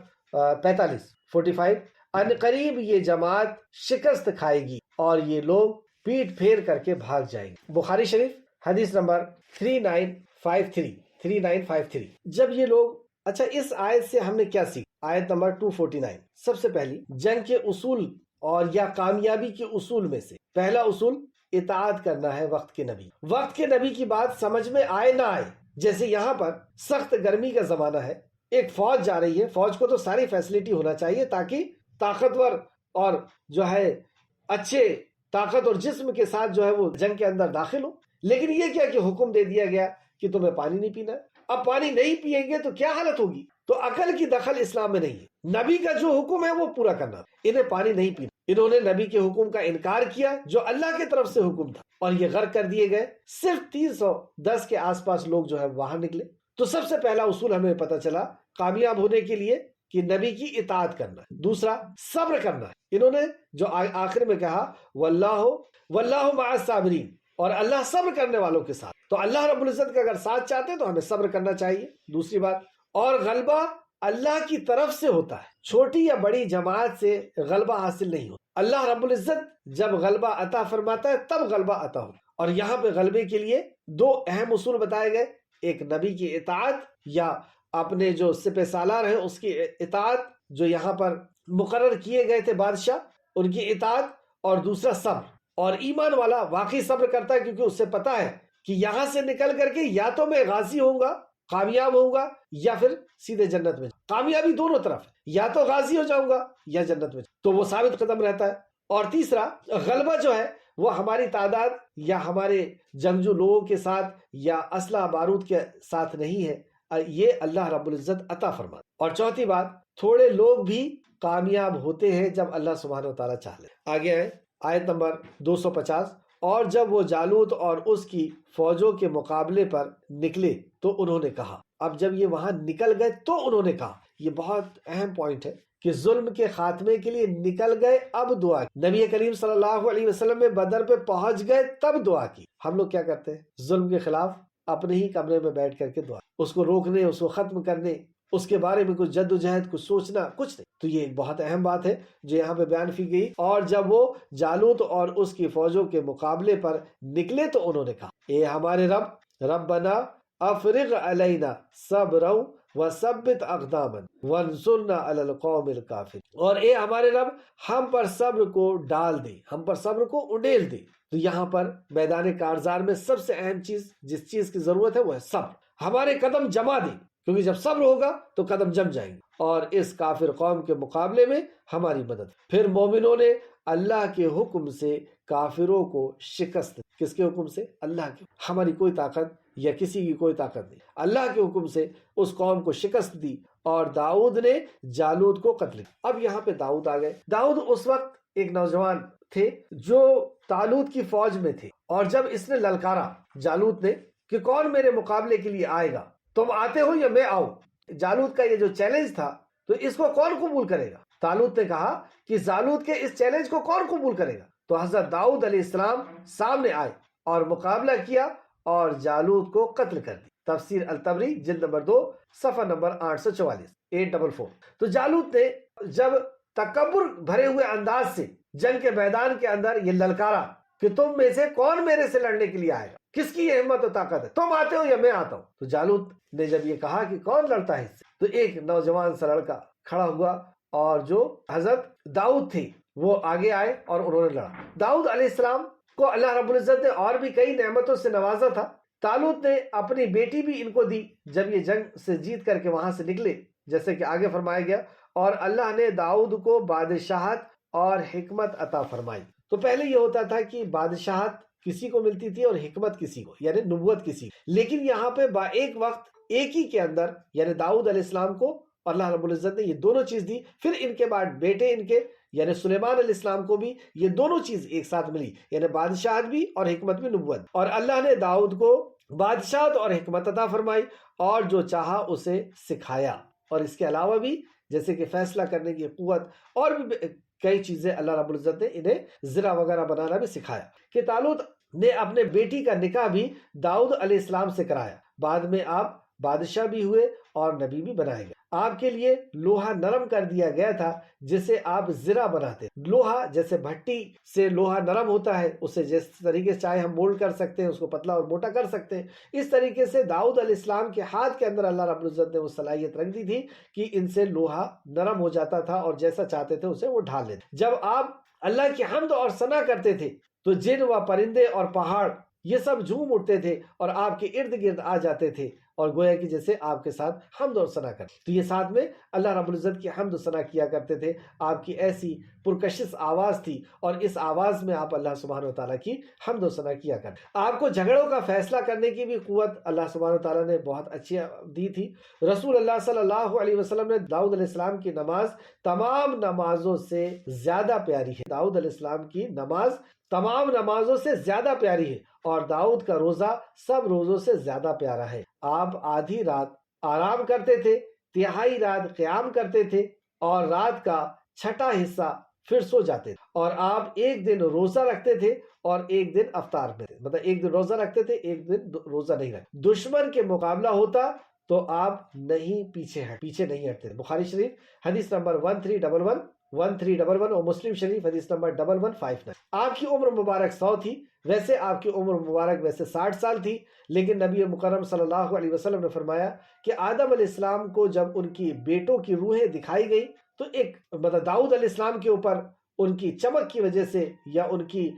45 ان قریب یہ جماعت شکست کھائے گی اور یہ لوگ پیٹ پھیر کر کے بھاگ جائیں گے۔ بخاری شریف حدیث نمبر 3953۔ جب یہ لوگ، اچھا اس آیت سے ہم نے کیا سیکھا؟ آیت نمبر 249، سب سے پہلی جنگ کے اصول اور یا کامیابی کے اصول میں سے پہلا اصول اطاعت کرنا ہے وقت کے نبی۔ وقت کے نبی کی بات سمجھ میں آئے نہ آئے، جیسے یہاں پر سخت گرمی کا زمانہ ہے، ایک فوج جا رہی ہے، فوج کو تو ساری فیسلٹی ہونا چاہیے تاکہ طاقتور اور جو ہے اچھے طاقت اور جسم کے ساتھ جو ہے وہ جنگ کے اندر داخل ہو، لیکن یہ کیا کہ حکم دے دیا گیا کہ تمہیں پانی نہیں پینا ہے۔ اب پانی نہیں پیئیں گے تو کیا حالت ہوگی؟ تو عقل کی دخل اسلام میں نہیں ہے، نبی کا جو حکم ہے وہ پورا کرنا۔ انہیں پانی نہیں پینا، انہوں نے نبی کے حکم کا انکار کیا جو اللہ کی طرف سے حکم تھا، اور یہ غرق کر دیے گئے۔ صرف 310 کے آس پاس لوگ جو ہے باہر نکلے۔ تو سب سے پہلا اصول ہمیں پتہ چلا کامیاب ہونے کے لیے کہ نبی کی اطاعت کرنا ہے۔ دوسرا صبر کرنا ہے۔ انہوں نے جو آخر میں کہا واللہ مع الصابرین، اور اللہ صبر کرنے والوں کے ساتھ، تو اللہ رب العزت کا اگر ساتھ چاہتے ہیں تو ہمیں صبر کرنا چاہیے۔ دوسری بات، اور غلبہ اللہ کی طرف سے ہوتا ہے، چھوٹی یا بڑی جماعت سے غلبہ حاصل نہیں ہوتا۔ اللہ رب العزت جب غلبہ عطا فرماتا ہے تب غلبہ عطا ہوتا ہے۔ اور یہاں پہ غلبے کے لیے دو اہم اصول بتائے گئے، ایک نبی کی اطاعت یا اپنے جو سپہ سالار ہیں اس کی اطاعت، جو یہاں پر مقرر کیے گئے تھے بادشاہ، ان کی اطاعت، اور دوسرا صبر۔ اور ایمان والا واقعی صبر کرتا ہے، کیونکہ اس سے پتا ہے کہ یہاں سے نکل کر کے یا تو میں غازی ہوں گا، کامیاب ہوں گا، یا پھر سیدھے جنت میں۔ کامیابی دونوں طرف ہے، یا تو غازی ہو جاؤں گا یا جنت میں، تو وہ ثابت قدم رہتا ہے۔ اور تیسرا غلبہ جو ہے وہ ہماری تعداد یا ہمارے جنگجو لوگوں کے ساتھ یا اسلحہ بارود کے ساتھ نہیں ہے، یہ اللہ رب العزت عطا فرماتا۔ اور چوتھی بات، تھوڑے لوگ بھی کامیاب ہوتے ہیں جب اللہ سبحانہ و تعالیٰ چاہ لے۔ آگے ہے آیت نمبر 250، اور جب وہ جالوت اور اس کی فوجوں کے مقابلے پر نکلے تو انہوں نے کہا۔ اب جب یہ وہاں نکل گئے تو انہوں نے کہا، یہ بہت اہم پوائنٹ ہے کہ ظلم کے خاتمے کے لیے نکل گئے، اب دعا کی۔ نبی کریم صلی اللہ علیہ وسلم میں بدر پہ پہنچ گئے تب دعا کی۔ ہم لوگ کیا کرتے ہیں؟ ظلم کے خلاف اپنے ہی کمرے میں بیٹھ کر کے دعا، اس کو روکنے، اس کو ختم کرنے، اس کے بارے میں کچھ جد و جہد، کچھ سوچنا، کچھ نہیں۔ تو یہ ایک بہت اہم بات ہے جو یہاں پہ بیان کی گئی۔ اور جب وہ جالوت اور اس کی فوجوں کے مقابلے پر نکلے تو انہوں نے کہا، اے ہمارے رب، ربنا افرغ علینا صبرا وثبت اقدامنا وانصرنا علی القوم الکافرین، اور اے ہمارے رب، ہم پر صبر کو ڈال دے، ہم پر صبر کو اڈیل دے۔ تو یہاں پر میدان کارزار میں سب سے اہم چیز، جس چیز کی ضرورت ہے وہ ہے صبر۔ ہمارے قدم جما دے، کیونکہ جب صبر ہوگا تو قدم جم جائیں گے، اور اس کافر قوم کے مقابلے میں ہماری مدد۔ پھر مومنوں نے اللہ کے حکم سے کافروں کو شکست دی۔ کس کے حکم سے؟ اللہ کے۔ ہماری کوئی طاقت یا کسی کی کوئی طاقت نہیں، اللہ کے حکم سے اس قوم کو شکست دی، اور داؤد نے جالوت کو قتل کیا۔ اب یہاں پہ داؤد آ گئے۔ داؤد اس وقت ایک نوجوان تھے جو طالوت کی فوج میں تھے، اور جب اس نے للکارا جالوت نے کہ کون میرے مقابلے کے لیے آئے گا، تم آتے ہو یا میں آؤں؟ جالوت کا یہ جو چیلنج تھا تو اس کو کون قبول کرے گا؟ طالوت نے کہا کہ جالوت کے اس چیلنج کو کون قبول کرے گا؟ تو حضرت داؤد علیہ السلام سامنے آئے اور مقابلہ کیا اور جالوت کو قتل کر دیا۔ تفسیر الطبری جلد نمبر 2 صفحہ نمبر 844 844۔ تو جالوت نے جب تکبر بھرے ہوئے انداز سے جنگ کے میدان کے اندر یہ للکارا کہ تم میں سے کون میرے سے لڑنے کے لیے آئے گا، کس کی یہ ہمت و طاقت ہے، تم آتے ہو یا میں آتا ہوں؟ تو جالوت نے جب یہ کہا کہ کون لڑتا ہے اس سے، تو ایک نوجوان سا لڑکا کھڑا ہوا، اور جو حضرت داؤد تھے وہ آگے آئے اور انہوں نے لڑا۔ داؤد علیہ السلام کو اللہ رب العزت نے اور بھی کئی نعمتوں سے نوازا تھا۔ طالوت نے اپنی بیٹی بھی ان کو دی جب یہ جنگ سے جیت کر کے وہاں سے نکلے، جیسے کہ آگے فرمایا گیا، اور اللہ نے داؤد کو بادشاہت اور حکمت عطا فرمائی۔ تو پہلے یہ ہوتا تھا کہ بادشاہت کسی کو ملتی تھی اور حکمت کسی کو، یعنی نبوت کسی کو، لیکن یہاں پہ با ایک وقت ایک ہی کے اندر، یعنی داؤد علیہ السلام کو اللہ رب العزت نے یہ دونوں چیز دی۔ پھر ان کے بعد بیٹے ان کے یعنی سلیمان علیہ السلام کو بھی یہ دونوں چیز ایک ساتھ ملی، یعنی بادشاہت بھی اور حکمت بھی، نبوت۔ اور اللہ نے داؤد کو بادشاہت اور حکمت عطا فرمائی، اور جو چاہا اسے سکھایا، اور اس کے علاوہ بھی جیسے کہ فیصلہ کرنے کی قوت اور بھی کئی چیزیں اللہ رب العزت نے انہیں زرہ وغیرہ بنانا بھی سکھایا کہ طالوت نے اپنے بیٹی کا نکاح بھی داؤد علیہ السلام سے کرایا. بعد میں آپ بادشاہ بھی ہوئے اور نبی بھی بنائے گئے. آپ کے لیے لوہا نرم کر دیا گیا تھا جسے آپ زرہ بناتے. لوہا جیسے بھٹی سے لوہا نرم ہوتا ہے، اسے جس طریقے سے چاہے ہم مولڈ کر سکتے ہیں، اس کو پتلا اور موٹا کر سکتے ہیں. اس طریقے سے داؤد علیہ السلام کے ہاتھ کے اندر اللہ رب العزت نے وہ صلاحیت رکھ دی تھی کہ ان سے لوہا نرم ہو جاتا تھا اور جیسا چاہتے تھے اسے وہ ڈھال لیتے. جب آپ اللہ کی حمد اور ثنا کرتے تھے تو جن و پرندے اور پہاڑ یہ سب جھوم اٹھتے تھے اور آپ کے ارد گرد آ جاتے تھے اور گویا کہ جیسے آپ کے ساتھ حمد اور ثنا کرتے. تو یہ ساتھ میں اللہ رب العزت کی حمد و ثنا کیا کرتے تھے. آپ کی ایسی پرکشش آواز تھی اور اس آواز میں آپ اللہ سبحانہ و تعالیٰ کی حمد و ثنا کیا کرتے. آپ کو جھگڑوں کا فیصلہ کرنے کی بھی قوت اللہ سبحانہ و تعالیٰ نے بہت اچھی دی تھی. رسول اللہ صلی اللہ علیہ وسلم نے داؤد علیہ السلام کی نماز تمام نمازوں سے زیادہ پیاری ہے. داؤد علیہ السلام کی نماز تمام نمازوں سے زیادہ پیاری ہے اور داؤد کا روزہ سب روزوں سے زیادہ پیارا ہے. آپ آدھی رات آرام کرتے تھے، تہائی رات قیام کرتے تھے اور رات کا چھٹا حصہ پھر سو جاتے تھے. اور آپ ایک دن روزہ رکھتے تھے اور ایک دن افطار میں تھے. مطلب ایک دن روزہ رکھتے تھے، ایک دن روزہ نہیں رکھتے. دشمن کے مقابلہ ہوتا تو آپ نہیں پیچھے نہیں ہٹتے. بخاری شریف حدیث نمبر 1311 اور مسلم شریف حدیث نمبر 1159. آپ کی عمر مبارک 100 تھی. ویسے آپ کی عمر مبارک ویسے 60 سال تھی، لیکن نبی مکرم صلی اللہ علیہ وسلم نے فرمایا کہ آدم علیہ السلام کو جب ان کی بیٹوں کی روحیں دکھائی گئی تو ایک مطلب داؤد علیہ السلام کے اوپر ان کی چمک کی وجہ سے یا ان کی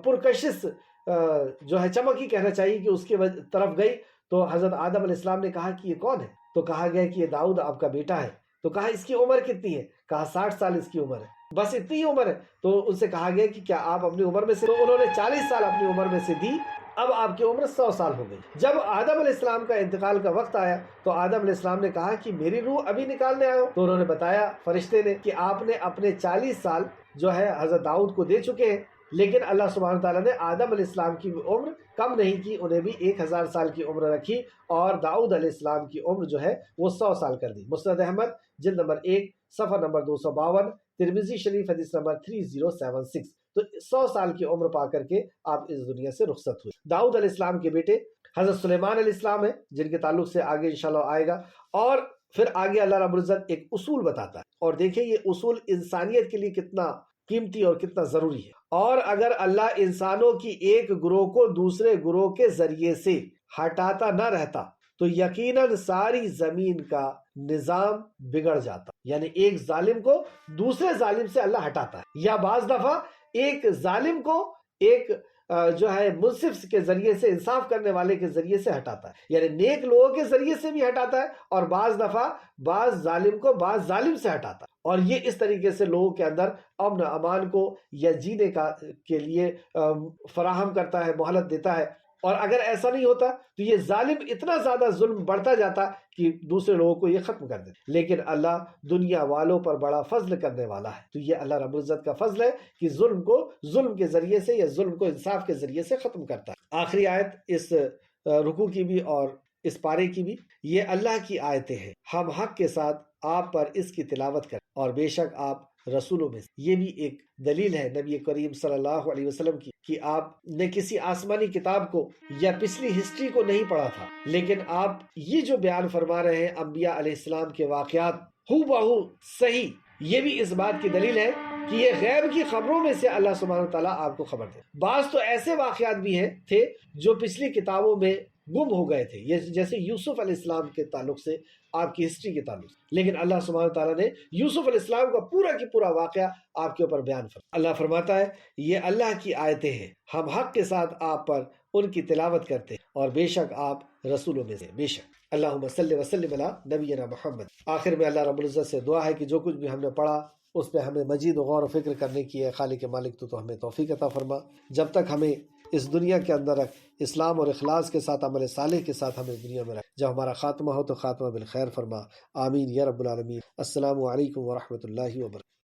پرکشش جو ہے چمک ہی کہنا چاہیے کہ اس کی طرف گئی تو حضرت آدم علیہ السلام نے کہا کہ یہ کون ہے؟ تو کہا گیا کہ یہ داؤد آپ کا بیٹا ہے. تو کہا اس کی عمر کتنی ہے؟ کہا 60 سال اس کی عمر ہے. بس اتنی ہی عمر ہے. تو ان سے کہا گیا کہ کیا آپ اپنی عمر میں سے، تو انہوں نے 40 سال اپنی عمر میں سے دی. اب آپ کی عمر 100 سال ہو گئی. جب آدم علیہ السلام کا انتقال کا وقت آیا تو آدم علیہ السلام نے کہا کہ میری روح ابھی نکالنے آئے ہو؟ تو انہوں نے بتایا فرشتے نے کہ آپ نے اپنے 40 سال جو ہے حضرت داؤد کو دے چکے ہیں، لیکن اللہ سبحانہ تعالیٰ نے آدم علیہ السلام کی عمر کم نہیں کی، انہیں بھی 1000 سال کی عمر رکھی اور داؤد علیہ السلام کی عمر جو ہے وہ 100 سال کر دی. مسند احمد جلد نمبر 1 صفحہ نمبر 252، ترمذی شریف حدیث نمبر 3076. تو 100 سال کی عمر پا کر کے آپ اس دنیا سے رخصت ہوئے. داؤد علیہ السلام کے بیٹے حضرت سلیمان علیہ السلام ہیں جن کے تعلق سے آگے انشاءاللہ آئے گا. اور پھر آگے اللہ رب العزت ایک اصول بتاتا ہے اور دیکھیں یہ اصول انسانیت کے لیے کتنا قیمتی اور کتنا ضروری ہے. اور اگر اللہ انسانوں کی ایک گروہ کو دوسرے گروہ کے ذریعے سے ہٹاتا نہ رہتا تو یقیناً ساری زمین کا نظام بگڑ جاتا. یعنی ایک ظالم کو دوسرے ظالم سے اللہ ہٹاتا ہے، یا بعض دفعہ ایک ظالم کو ایک جو ہے منصف کے ذریعے سے، انصاف کرنے والے کے ذریعے سے ہٹاتا ہے. یعنی نیک لوگوں کے ذریعے سے بھی ہٹاتا ہے اور بعض دفعہ بعض ظالم کو بعض ظالم سے ہٹاتا ہے. اور یہ اس طریقے سے لوگوں کے اندر امن امان کو یا جینے کے لیے فراہم کرتا ہے، مہلت دیتا ہے. اور اگر ایسا نہیں ہوتا تو یہ ظالم اتنا زیادہ ظلم بڑھتا جاتا کہ دوسرے لوگوں کو یہ ختم کر دیتا. لیکن اللہ دنیا والوں پر بڑا فضل کرنے والا ہے. تو یہ اللہ رب العزت کا فضل ہے کہ ظلم کو ظلم کے ذریعے سے یا ظلم کو انصاف کے ذریعے سے ختم کرتا ہے. آخری آیت اس رکوع کی بھی اور اس پارے کی بھی، یہ اللہ کی آیتیں ہیں، ہم حق کے ساتھ آپ پر اس کی تلاوت کریں اور بے شک آپ رسولوں میں سے. یہ بھی ایک دلیل ہے نبی کریم صلی اللہ علیہ وسلم کی کہ آپ نے کسی آسمانی کتاب کو یا پچھلی ہسٹری کو نہیں پڑھا تھا، لیکن آپ یہ جو بیان فرما رہے ہیں انبیاء علیہ السلام کے واقعات ہو بہو صحیح، یہ بھی اس بات کی دلیل ہے کہ یہ غیب کی خبروں میں سے اللہ سبحانہ تعالیٰ آپ کو خبر دے. بعض تو ایسے واقعات بھی تھے جو پچھلی کتابوں میں گم ہو گئے تھے، جیسے یوسف علیہ السلام کے تعلق سے، آپ کی ہسٹری کے تعلق سے، لیکن اللہ سبحانہ تعالیٰ نے یوسف علیہ السلام کا پورا کی پورا واقعہ آپ کے اوپر بیان فرمایا. اللہ فرماتا ہے یہ اللہ کی آیتیں ہیں، ہم حق کے ساتھ آپ پر ان کی تلاوت کرتے ہیں اور بے شک آپ رسولوں میں سے. بے شک اللہم صلی وسلم علی نبینا محمد. آخر میں اللہ رب العزت سے دعا ہے کہ جو کچھ بھی ہم نے پڑھا اس پہ ہمیں مزید غور و فکر کرنے کی ہے. خالق مالک تو ہمیں توفیق عطا فرما. جب تک ہمیں اس دنیا کے اندر رکھ، اسلام اور اخلاص کے ساتھ، عمل صالح کے ساتھ ہمیں دنیا میں رکھ. جب ہمارا خاتمہ ہو تو خاتمہ بالخیر فرما. آمین یا رب العالمین. السلام علیکم ورحمۃ اللہ وبرکاتہ.